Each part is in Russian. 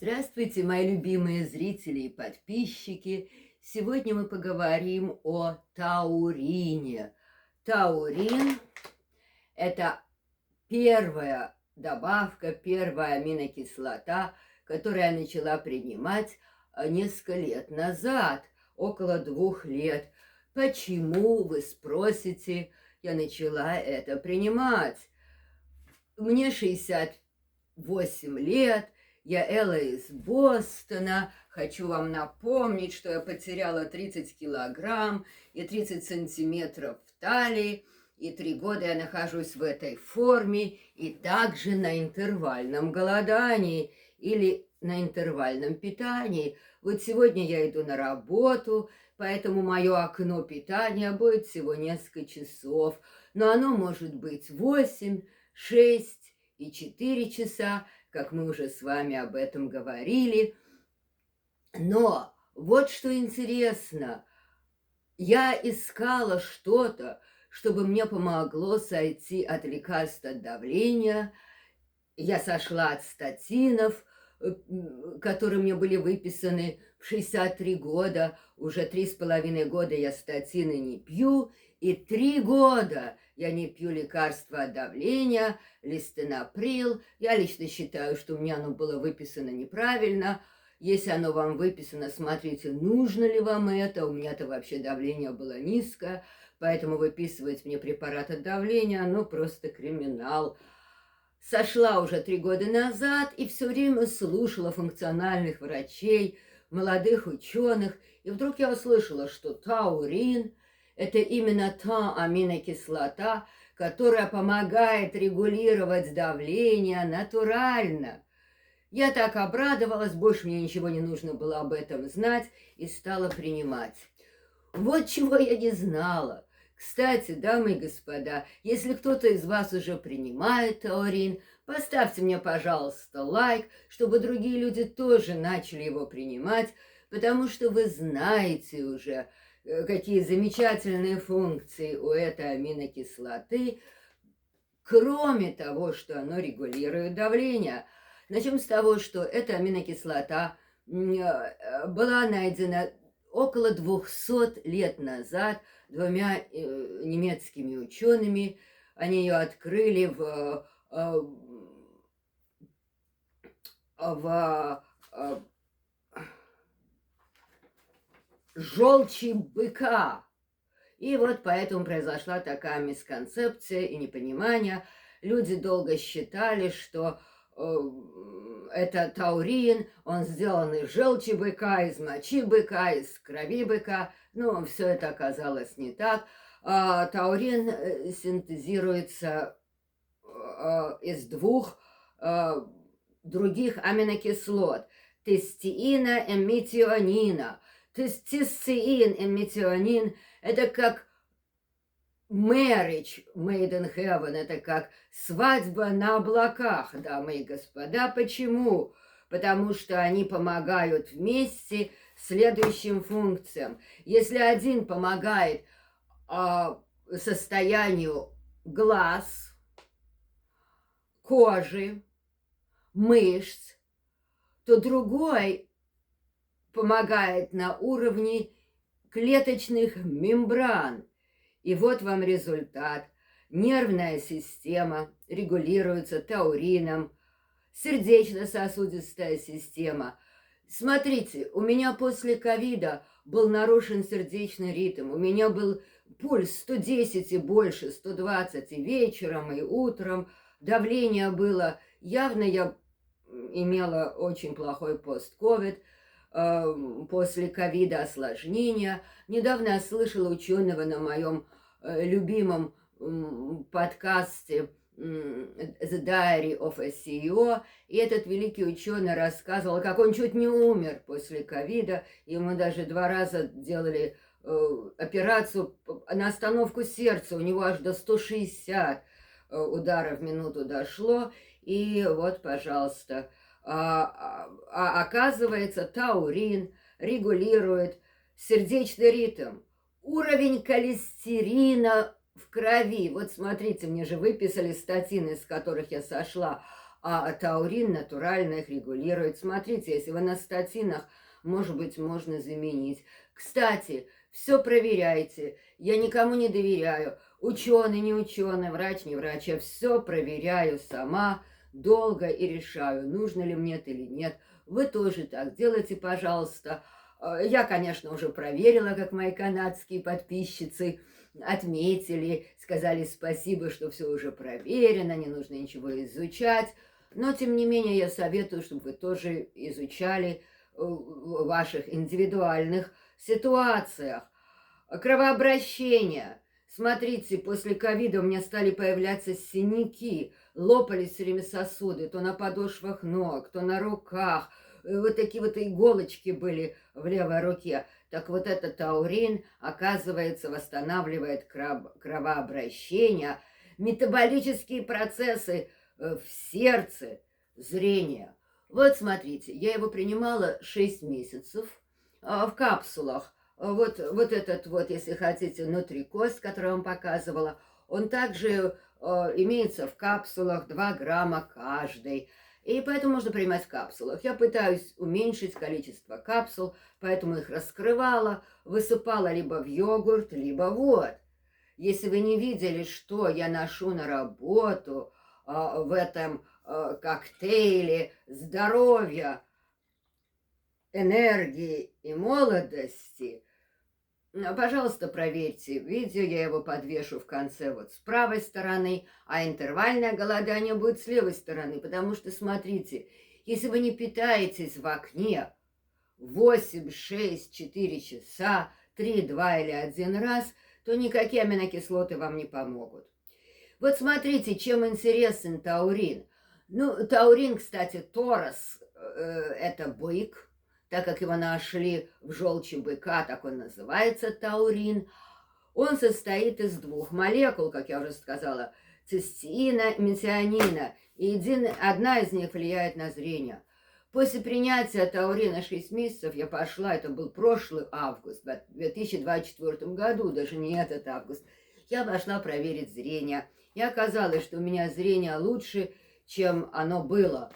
Здравствуйте, мои любимые зрители и подписчики! Сегодня мы поговорим о таурине. Таурин – это первая добавка, первая аминокислота, которую я начала принимать несколько лет назад, около 2 лет. Почему, вы спросите, я начала это принимать? Мне 68 лет, я Элла из Бостона. Хочу вам напомнить, что я потеряла 30 килограмм и 30 сантиметров в талии, и 3 года я нахожусь в этой форме, и также на интервальном голодании или на интервальном питании. Вот сегодня я иду на работу, поэтому мое окно питания будет всего несколько часов, но оно может быть 8, 6 и 4 часа, как мы уже с вами об этом говорили. Но вот что интересно, я искала что-то, чтобы мне помогло сойти от лекарств от давления. Я сошла от статинов, которые мне были выписаны в 63 года. Уже 3,5 года я статины не пью, и 3 года я не пью лекарства от давления, листенаприл. Я лично считаю, что у меня оно было выписано неправильно. Если оно вам выписано, смотрите, нужно ли вам это. У меня-то вообще давление было низкое, поэтому выписывать мне препарат от давления, оно просто криминал. Сошла уже 3 года назад и все время слушала функциональных врачей, молодых ученых, и вдруг я услышала, что таурин – это именно та аминокислота, которая помогает регулировать давление натурально. Я так обрадовалась, больше мне ничего не нужно было об этом знать, и стала принимать. Вот чего я не знала. Кстати, дамы и господа, если кто-то из вас уже принимает таурин, поставьте мне, пожалуйста, лайк, чтобы другие люди тоже начали его принимать, потому что вы знаете уже, какие замечательные функции у этой аминокислоты, кроме того, что оно регулирует давление. Начнем с того, что эта аминокислота была найдена около 200 лет назад двумя немецкими учеными. Они ее открыли в желчи быка. И вот поэтому произошла такая мисконцепция и непонимание. Люди долго считали, что это таурин, он сделан из желчи быка, из мочи быка, из крови быка. Но все это оказалось не так. Таурин синтезируется из двух других аминокислот – тестеина и метионина. Тестеин и метионин – это как marriage made in heaven, это как свадьба на облаках, дамы и господа. Почему? Потому что они помогают вместе следующим функциям. Если один помогает состоянию глаз, кожи, мышц, то другой помогает на уровне клеточных мембран. И вот вам результат. Нервная система регулируется таурином, сердечно-сосудистая система. Смотрите, у меня после ковида был нарушен сердечный ритм, у меня был пульс 110 и больше, 120 и вечером, и утром, давление было, явно я имела очень плохой пост-ковид, после ковида осложнения. Недавно я слышала ученого на моем любимом подкасте The Diary of a CEO, и этот великий ученый рассказывал, как он чуть не умер после ковида. Ему даже 2 раза делали операцию на остановку сердца, у него аж до 160 ударов в минуту дошло. И вот, пожалуйста, оказывается, таурин регулирует сердечный ритм, уровень холестерина в крови. Вот смотрите, мне же выписали статины, из которых я сошла. а таурин натурально их регулирует. Смотрите, если вы на статинах, может быть, можно заменить. Кстати, все проверяйте. Я никому не доверяю. Ученый, не ученый, врач, не врач. Я все проверяю сама, долго и решаю, нужно ли мне это или нет. Вы тоже так делайте, пожалуйста. Я, конечно, уже проверила, как мои канадские подписчицы отметили, сказали спасибо, что все уже проверено, не нужно ничего изучать. Но, тем не менее, я советую, чтобы вы тоже изучали в ваших индивидуальных ситуациях. Кровообращение. Смотрите, после ковида у меня стали появляться синяки, лопались все время сосуды, то на подошвах ног, то на руках. Вот такие вот иголочки были в левой руке. Так вот этот таурин, оказывается, восстанавливает кровообращение, метаболические процессы в сердце, зрение. Вот смотрите, я его принимала 6 месяцев в капсулах. Вот этот вот, если хотите, нутрикост, который я вам показывала, он также имеется в капсулах, 2 грамма каждый. И поэтому можно принимать в капсулах. Я пытаюсь уменьшить количество капсул, поэтому их раскрывала, высыпала либо в йогурт, либо вот. Если вы не видели, что я ношу на работу в этом коктейле здоровья, энергии и молодости, пожалуйста, проверьте. Видео я его подвешу в конце вот с правой стороны, а интервальное голодание будет с левой стороны. Потому что, смотрите, если вы не питаетесь в окне 8, 6, 4 часа, 3, 2 или 1 раз, то никакие аминокислоты вам не помогут. Вот смотрите, чем интересен таурин. Ну, таурин, кстати, торос, это бык. Так как его нашли в желчи быка, так он называется таурин. Он состоит из 2 молекул, как я уже сказала, цистеина и метионина. И одна из них влияет на зрение. После принятия таурина 6 месяцев я пошла, это был прошлый август, в 2024 году, даже не этот август, я пошла проверить зрение. И оказалось, что у меня зрение лучше, чем оно было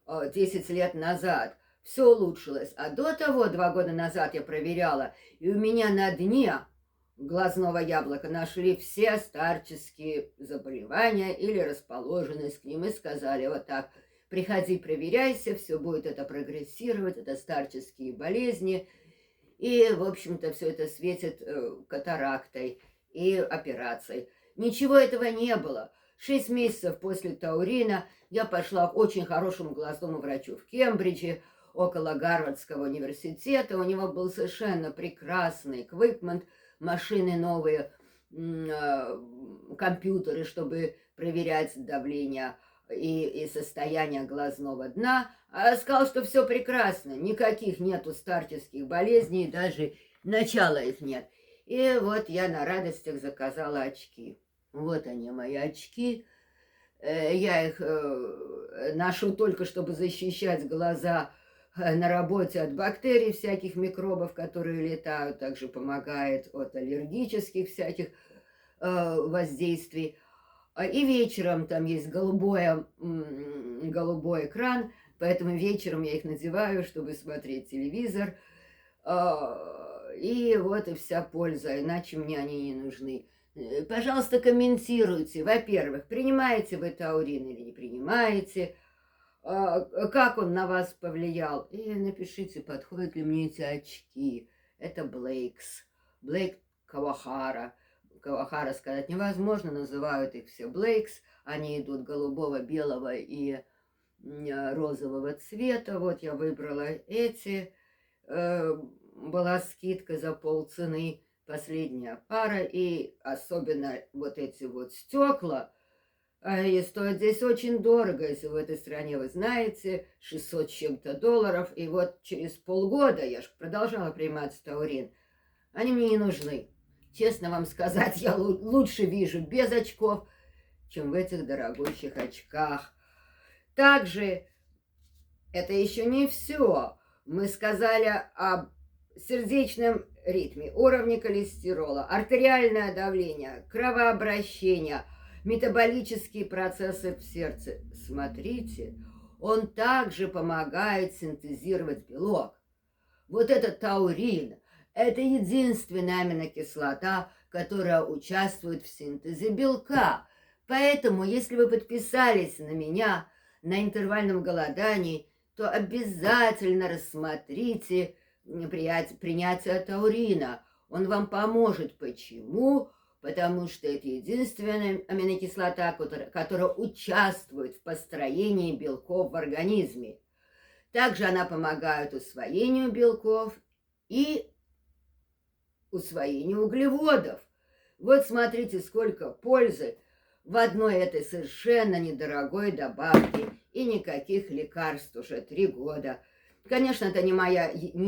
10 лет назад. Все улучшилось. А до того, 2 года назад я проверяла, и у меня на дне глазного яблока нашли все старческие заболевания или расположенность к ним, и сказали вот так: приходи, проверяйся, все будет это прогрессировать, это старческие болезни. И, в общем-то, все это светит катарактой и операцией. Ничего этого не было. 6 месяцев после таурина я пошла к очень хорошему глазному врачу в Кембридже, около Гарвардского университета. У него был совершенно прекрасный эквипмент, машины новые, компьютеры, чтобы проверять давление и состояние глазного дна. А сказал, что все прекрасно, никаких нету старческих болезней, даже начала их нет. И вот я на радостях заказала очки. Вот они, мои очки. Я их ношу только, чтобы защищать глаза на работе от бактерий, всяких микробов, которые летают, также помогает от аллергических всяких воздействий. И вечером там есть голубой экран, поэтому вечером я их надеваю, чтобы смотреть телевизор. И вот и вся польза, иначе мне они не нужны. Пожалуйста, комментируйте. Во-первых, принимаете вы таурин или не принимаете, как он на вас повлиял. И напишите, подходят ли мне эти очки. Это Блейкс, Блейк Кавахара. Кавахара сказать невозможно, называют их все Блейкс. Они идут голубого, белого и розового цвета. Вот я выбрала эти. Была скидка за полцены, последняя пара. И особенно вот эти вот стекла. И стоят здесь очень дорого, если в этой стране, вы знаете, 600 с чем-то долларов. И вот через полгода, я же продолжала принимать таурин, они мне не нужны. Честно вам сказать, я лучше вижу без очков, чем в этих дорогущих очках. Также это еще не все. Мы сказали об сердечном ритме, уровне холестерола, артериальное давление, кровообращение. метаболические процессы в сердце. Смотрите, он также помогает синтезировать белок. Вот этот таурин – это единственная аминокислота, которая участвует в синтезе белка. Поэтому, если вы подписались на меня на интервальном голодании, то обязательно рассмотрите принятие таурина. Он вам поможет. Почему? Потому что это единственная аминокислота, которая участвует в построении белков в организме. Также она помогает усвоению белков и усвоению углеводов. Вот смотрите, сколько пользы в одной этой совершенно недорогой добавке и никаких лекарств уже 3 года. Конечно, это не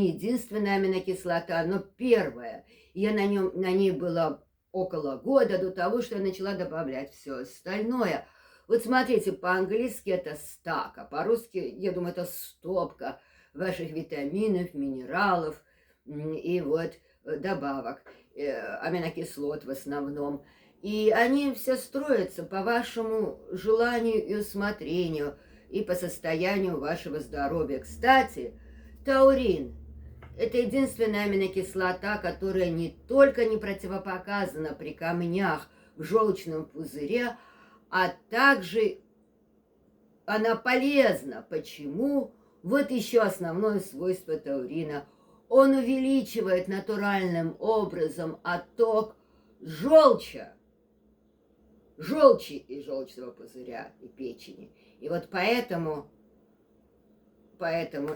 единственная аминокислота, но первая. Я на ней была около года до того, что я начала добавлять все остальное. Вот смотрите, по-английски это стак, а по-русски, я думаю, это стопка ваших витаминов, минералов и вот добавок, аминокислот в основном. И они все строятся по вашему желанию и усмотрению, и по состоянию вашего здоровья. Кстати, таурин – это единственная аминокислота, которая не только не противопоказана при камнях в желчном пузыре, а также она полезна. Почему? Вот еще основное свойство таурина. Он увеличивает натуральным образом отток желчи из желчного пузыря и печени. И вот поэтому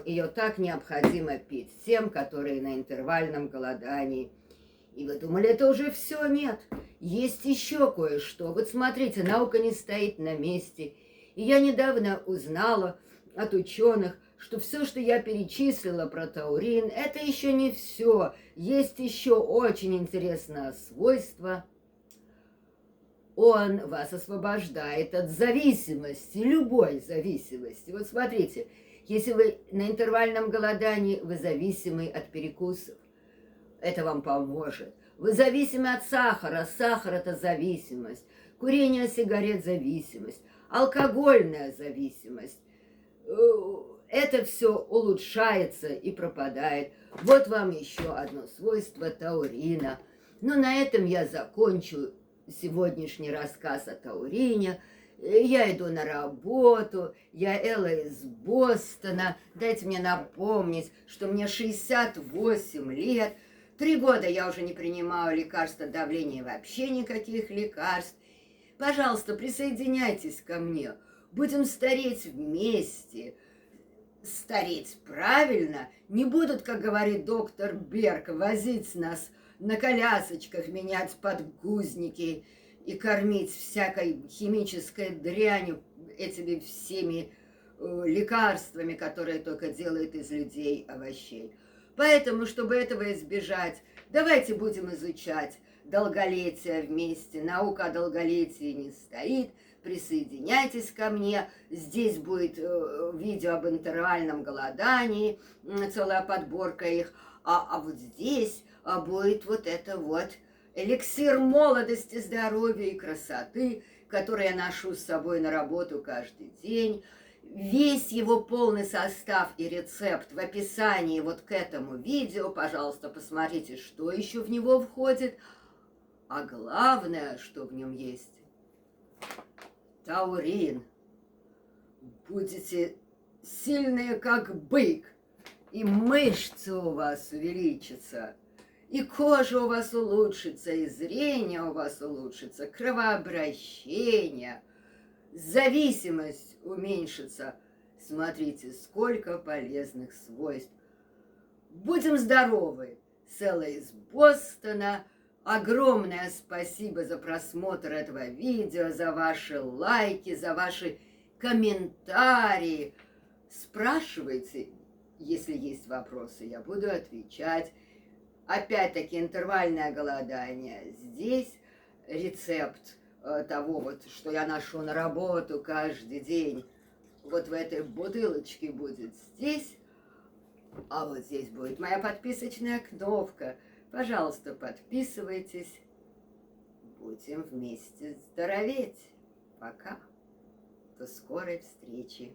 ее так необходимо пить тем, которые на интервальном голодании. И вы думали, это уже все? Нет. Есть еще кое-что. Вот смотрите, наука не стоит на месте. И я недавно узнала от ученых, что все, что я перечислила про таурин, это еще не все. Есть еще очень интересное свойство. Он вас освобождает от зависимости, любой зависимости. Вот смотрите, если вы на интервальном голодании, вы зависимы от перекусов, это вам поможет. Вы зависимы от сахара. Сахар – это зависимость. Курение сигарет – зависимость. Алкогольная зависимость. Это все улучшается и пропадает. Вот вам еще одно свойство таурина. Но на этом я закончу сегодняшний рассказ о таурине. Я иду на работу, я Элла из Бостона. Дайте мне напомнить, что мне 68 лет. 3 года я уже не принимаю лекарства давления, вообще никаких лекарств. Пожалуйста, присоединяйтесь ко мне. Будем стареть вместе. Стареть правильно. Не будут, как говорит доктор Берг, возить нас на колясочках, менять подгузники и кормить всякой химической дрянью, этими всеми лекарствами, которые только делают из людей овощей. Поэтому, чтобы этого избежать, давайте будем изучать долголетие вместе. Наука о долголетии не стоит. Присоединяйтесь ко мне. Здесь будет видео об интервальном голодании, целая подборка их. А вот здесь будет вот это вот эликсир молодости, здоровья и красоты, который я ношу с собой на работу каждый день. Весь его полный состав и рецепт в описании вот к этому видео. Пожалуйста, посмотрите, что еще в него входит. А главное, что в нем есть – таурин. Будете сильные, как бык, и мышцы у вас увеличатся, и кожа у вас улучшится, и зрение у вас улучшится, кровообращение, зависимость уменьшится. Смотрите, сколько полезных свойств. Будем здоровы! Элла из Бостона. Огромное спасибо за просмотр этого видео, за ваши лайки, за ваши комментарии. Спрашивайте, если есть вопросы, я буду отвечать. Опять-таки интервальное голодание. Здесь рецепт того, вот, что я ношу на работу каждый день. Вот в этой бутылочке будет здесь, а вот здесь будет моя подписочная кнопка. Пожалуйста, подписывайтесь. будем вместе здороветь. Пока. До скорой встречи.